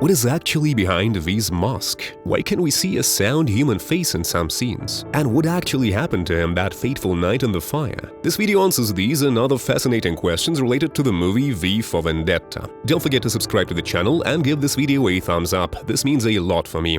What is actually behind V's mask? Why can we see a sound human face in some scenes? And what actually happened to him that fateful night in the fire? This video answers these and other fascinating questions related to the movie V for Vendetta. Don't forget to subscribe to the channel and give this video a thumbs up, this means a lot for me.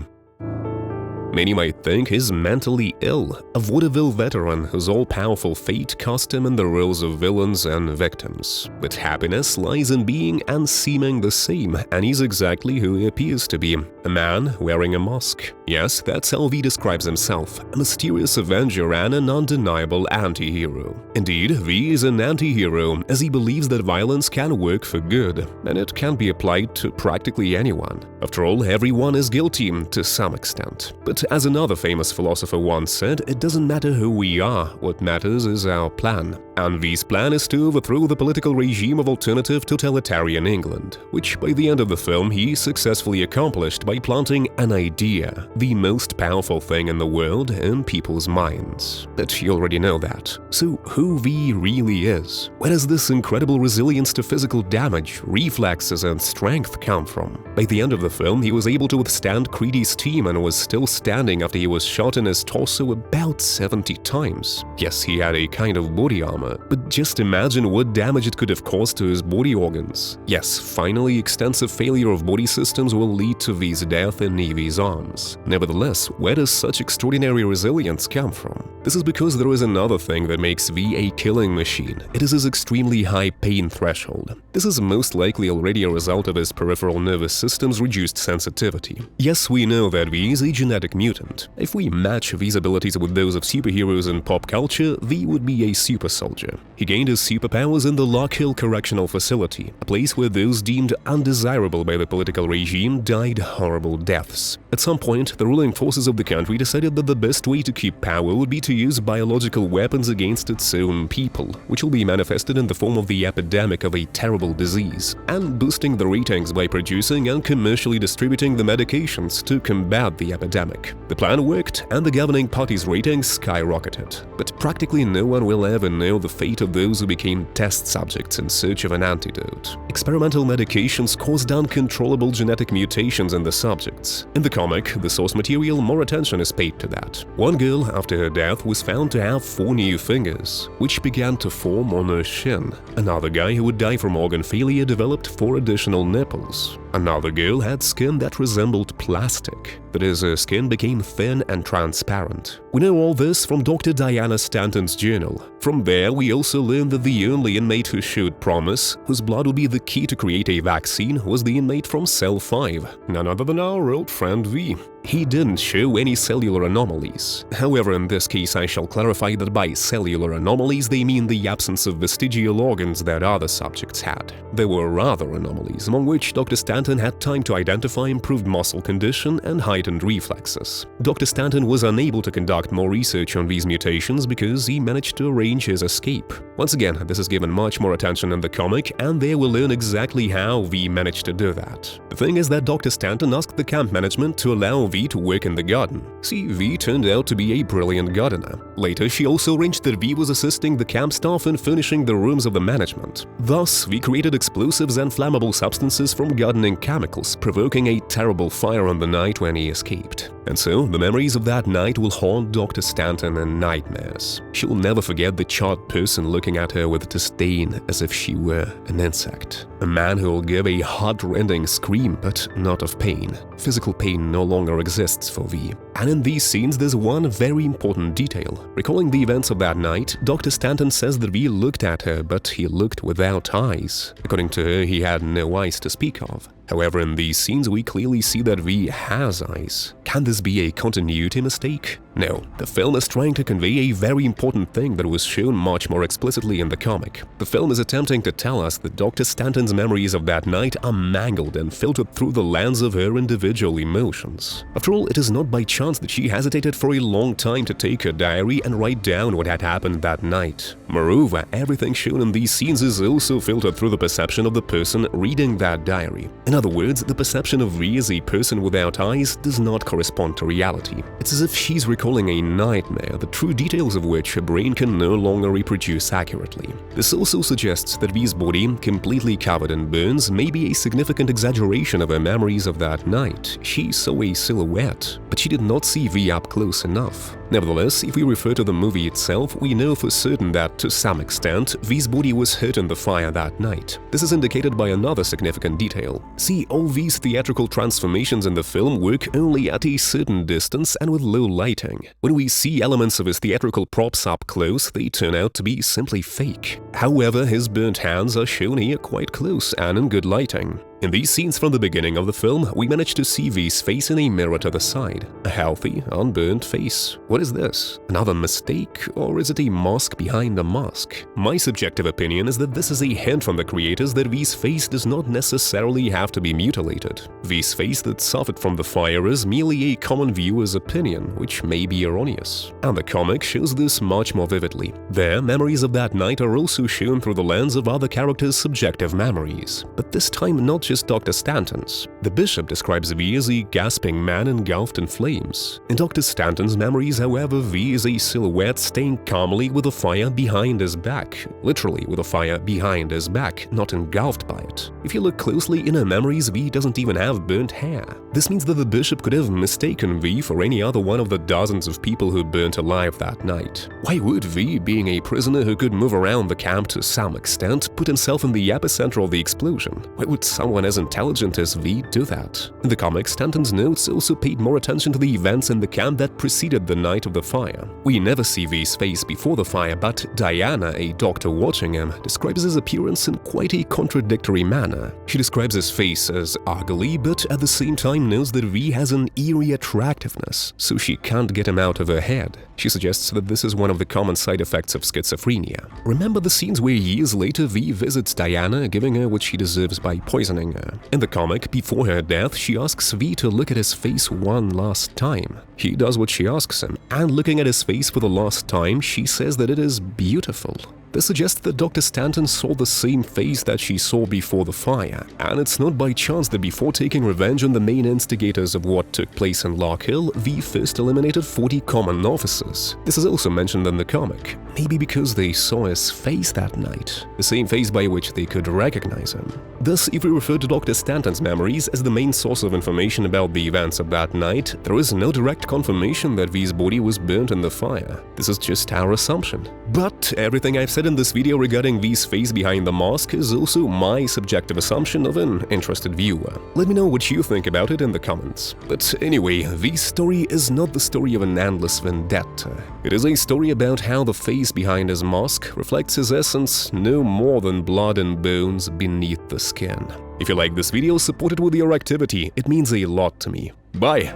Many might think he's mentally ill, a vaudeville veteran whose all-powerful fate cast him in the roles of villains and victims. But happiness lies in being and seeming the same, and he's exactly who he appears to be, a man wearing a mask. Yes, that's how V describes himself, a mysterious avenger and an undeniable anti-hero. Indeed, V is an anti-hero, as he believes that violence can work for good, and it can be applied to practically anyone. After all, everyone is guilty to some extent. But as another famous philosopher once said, it doesn't matter who we are, what matters is our plan. And V's plan is to overthrow the political regime of alternative totalitarian England, which by the end of the film he successfully accomplished by planting an idea, the most powerful thing in the world, in people's minds. But you already know that. So who V really is? Where does this incredible resilience to physical damage, reflexes and strength come from? By the end of the film he was able to withstand Creedy's team and was still standing after he was shot in his torso about 70 times. Yes, he had a kind of body armor, but just imagine what damage it could have caused to his body organs. Yes, finally, extensive failure of body systems will lead to V's death in Evie's arms. Nevertheless, where does such extraordinary resilience come from? This is because there is another thing that makes V a killing machine. It is his extremely high pain threshold. This is most likely already a result of his peripheral nervous system's reduced sensitivity. Yes, we know that V is a genetic mutant. If we match V's abilities with those of superheroes in pop culture, V would be a super soldier. He gained his superpowers in the Lockhill Correctional Facility, a place where those deemed undesirable by the political regime died horrible deaths. At some point, the ruling forces of the country decided that the best way to keep power would be to use biological weapons against its own people, which will be manifested in the form of the epidemic of a terrible disease, and boosting the ratings by producing and commercially distributing the medications to combat the epidemic. The plan worked, and the governing party's ratings skyrocketed. But practically no one will ever know the fate of those who became test subjects in search of an antidote. Experimental medications caused uncontrollable genetic mutations in the subjects. In the comic, the source material, more attention is paid to that. One girl, after her death, was found to have 4 new fingers, which began to form on her shin. Another guy who would die from organ failure developed 4 additional nipples. Another girl had skin that resembled plastic. That is, her skin became thin and transparent. We know all this from Dr. Diana Stanton's journal. From there, we also learned that the only inmate who showed promise, whose blood would be the key to create a vaccine, was the inmate from Cell 5, none other than our old friend V. He didn't show any cellular anomalies. However, in this case I shall clarify that by cellular anomalies they mean the absence of vestigial organs that other subjects had. There were other anomalies, among which Dr. Stanton had time to identify improved muscle condition and heightened reflexes. Dr. Stanton was unable to conduct more research on these mutations because he managed to arrange his escape. Once again, this is given much more attention in the comic, and there we'll learn exactly how V managed to do that. The thing is that Dr. Stanton asked the camp management to allow V to work in the garden. See, V turned out to be a brilliant gardener. Later, she also arranged that V was assisting the camp staff in furnishing the rooms of the management. Thus, V created explosives and flammable substances from gardening chemicals, provoking a terrible fire on the night when he escaped. And so, the memories of that night will haunt Dr. Stanton in nightmares. She'll never forget the charred person looking at her with disdain as if she were an insect. A man who'll give a heart-rending scream, but not of pain. Physical pain no longer exists for V. And in these scenes, there's one very important detail. Recalling the events of that night, Dr. Stanton says that V looked at her, but he looked without eyes. According to her, he had no eyes to speak of. However, in these scenes, we clearly see that V has eyes. Can this be a continuity mistake? No, the film is trying to convey a very important thing that was shown much more explicitly in the comic. The film is attempting to tell us that Dr. Stanton's memories of that night are mangled and filtered through the lens of her individual emotions. After all, it is not by chance that she hesitated for a long time to take her diary and write down what had happened that night. Moreover, everything shown in these scenes is also filtered through the perception of the person reading that diary. In other words, the perception of V as a person without eyes does not correspond to reality. It's as if she's recording recalling a nightmare, the true details of which her brain can no longer reproduce accurately. This also suggests that V's body, completely covered in burns, may be a significant exaggeration of her memories of that night. She saw a silhouette, but she did not see V up close enough. Nevertheless, if we refer to the movie itself, we know for certain that, to some extent, V's body was hurt in the fire that night. This is indicated by another significant detail. See, all V's theatrical transformations in the film work only at a certain distance and with low lighting. When we see elements of his theatrical props up close, they turn out to be simply fake. However, his burnt hands are shown here quite close and in good lighting. In these scenes from the beginning of the film, we manage to see V's face in a mirror to the side. A healthy, unburnt face. What is this? Another mistake? Or is it a mask behind a mask? My subjective opinion is that this is a hint from the creators that V's face does not necessarily have to be mutilated. V's face that suffered from the fire is merely a common viewer's opinion, which may be erroneous. And the comic shows this much more vividly. There, memories of that night are also shown through the lens of other characters' subjective memories. But this time not just Dr. Stanton's. The Bishop describes V as a gasping man engulfed in flames. In Dr. Stanton's memories, however, V is a silhouette staying calmly with a fire behind his back. Literally with a fire behind his back, not engulfed by it. If you look closely in her memories, V doesn't even have burnt hair. This means that the Bishop could have mistaken V for any other one of the dozens of people who burnt alive that night. Why would V, being a prisoner who could move around the camp to some extent, put himself in the epicenter of the explosion? Why would someone as intelligent as V do that? In the comics, Stanton's notes also paid more attention to the events in the camp that preceded the night of the fire. We never see V's face before the fire, but Diana, a doctor watching him, describes his appearance in quite a contradictory manner. She describes his face as ugly, but at the same time knows that V has an eerie attractiveness, so she can't get him out of her head. She suggests that this is one of the common side effects of schizophrenia. Remember the scenes where years later V visits Diana, giving her what she deserves by poisoning her. In the comic, before her death, she asks V to look at his face one last time. He does what she asks him, and looking at his face for the last time, she says that it is beautiful. This suggests that Dr. Stanton saw the same face that she saw before the fire, and it's not by chance that before taking revenge on the main instigators of what took place in Lockhill, V first eliminated 40 common officers. This is also mentioned in the comic, maybe because they saw his face that night, the same face by which they could recognize him. Thus, if we refer to Dr. Stanton's memories as the main source of information about the events of that night, there is no direct confirmation that V's body was burnt in the fire. This is just our assumption. But everything I've said in this video regarding V's face behind the mask is also my subjective assumption of an interested viewer. Let me know what you think about it in the comments. But anyway, V's story is not the story of an endless vendetta. It is a story about how the face behind his mask reflects his essence no more than blood and bones beneath the skin. If you like this video, support it with your activity. It means a lot to me. Bye!